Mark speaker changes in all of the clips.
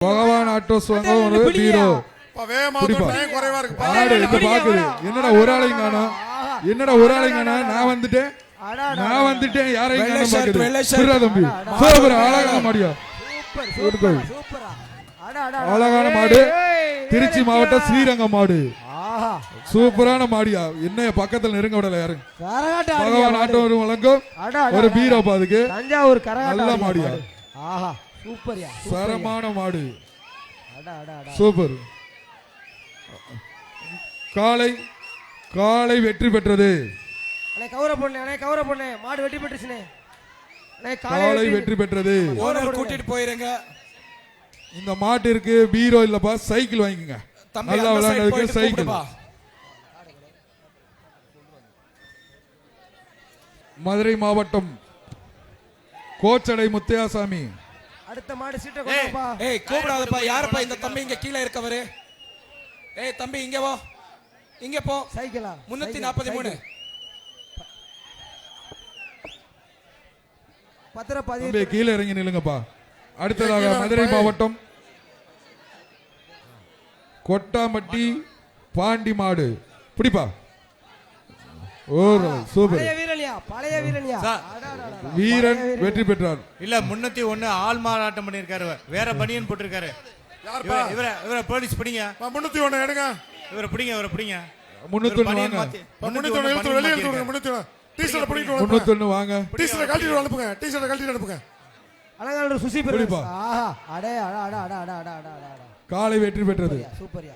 Speaker 1: பகவான் ஆட்டோஸ் வாங்க ஒரு ஹீரோ பாக்குது. என்னடா ஒரு ஆளையும் காணோம், என்னடா ஒரு ஆளையும் காணோம். நான் வந்துட்டேன் யாரையும் காணோம் பாக்குது. தம்பி சூப்பர், அழகான மாடியா, அழகான மாடு. திருச்சி மாவட்டம் ஸ்ரீரங்கம் மாடு, சூப்பரான மாடியா. என்ன பக்கத்துல நெருங்க விடல யாரு. பகவான் ஆட்டோ வழங்கும் ஒரு பீரோ பாதுக்கு நல்ல மாடியா, சரமான மாடு, சூப்பர். காலை காலை வெற்றி பெற்றது,
Speaker 2: மாடு வெற்றி பெற்றுச்சுனே.
Speaker 1: காலை வெற்றி பெற்றது.
Speaker 3: கூட்டிட்டு போயிருங்க.
Speaker 1: இந்த மாட்டிற்கு பீரோ இல்லப்பா, சைக்கிள் வாங்கிக்கங்க. நல்லா விளையாடுறதுக்கு சைக்கிள். மதுரை மாவட்டம் கோச்சடை முத்தையாசாமி.
Speaker 2: அடுத்த மாடு சீட்டை கொண்டாப்பா.
Speaker 3: ஏய் கூப்பிடாதப்பா. யாரப்பா இந்த தம்பி இங்க கீழ இருக்கவரு? ஏய் தம்பி இங்க வா, இங்க போ.
Speaker 2: சைக்கிளா
Speaker 3: 343
Speaker 1: தம்பி கீழே இறங்கி நில்லுங்கப்பா. அடுத்ததாக மதுரை மாவட்டம் கொட்டாம்பட்டி பாண்டி மாடு. பிடிப்பா. ஓ சூப்பர்.
Speaker 2: பழைய
Speaker 1: வீரன் வெற்றி பெற்றார்.
Speaker 4: இல்ல 301 ஆள் மாறாட்டம் பண்ணிருக்காரு. வேற பனியன் போட்டிருக்காரு. இவர போலீஸ் பிடிங்க.
Speaker 5: 301 எடுங்க.
Speaker 4: இவர பிடிங்க, இவர பிடிங்க.
Speaker 1: 301 வாங்க.
Speaker 5: 301 எடுத்து வெளிய எடுத்துங்க. 301 டீ-ஷர்ட் பிடிங்க.
Speaker 1: 301 வாங்க.
Speaker 5: டீ-ஷர்ட் கழட்டி அனுப்புங்க. டீ-ஷர்ட் கழட்டி அனுப்புங்க.
Speaker 2: அழகான சுசி பெருப்பா. ஆஹா அடே
Speaker 1: காலை வெற்றி பெற்றது.
Speaker 2: சூப்பர்யா.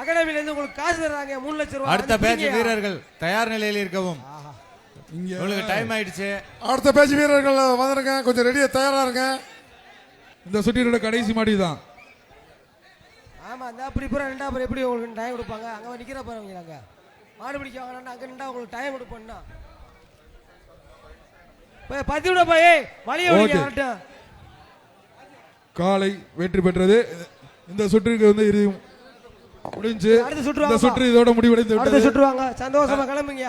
Speaker 2: அகாடமில இருந்து உங்களுக்கு காசு தராங்க 3 லட்சம் ரூபாய்.
Speaker 4: அடுத்த பேட்ச் வீரர்கள் தயார் நிலையில் இருக்கவும்.
Speaker 1: இங்க
Speaker 4: உங்களுக்கு டைம் ஆயிடுச்சு.
Speaker 5: அடுத்த பேட்ச் வீரர்கள் வந்துருங்க, கொஞ்சம் ரெடியா தயாரா இருங்க.
Speaker 1: இந்த சுற்றியோட கடைசி மாடி தான்.
Speaker 2: ஆமா, அந்த அப்படி பூரா ரெண்டா அப்புறம் எப்படி உங்களுக்கு டைம் கொடுப்பாங்க? அங்க நிக்கிற பாருங்க, அங்க மாடு பிடிக்க வாங்கனா அங்க நின்றா உங்களுக்கு டைம் கொடுப்பேன்னா. போய் பத்தி விட போய் வலிய விடுங்க வரட்டும்.
Speaker 1: காலை வெற்றி பெற்றது. இந்த சுற்றுக்கு வந்து இறுதி முடிஞ்சு. இந்த சுற்று இதோட முடிவடைந்து விட்டது.
Speaker 2: அடுத்த சுற்று வாங்க, சந்தோஷமா கிளம்புங்க.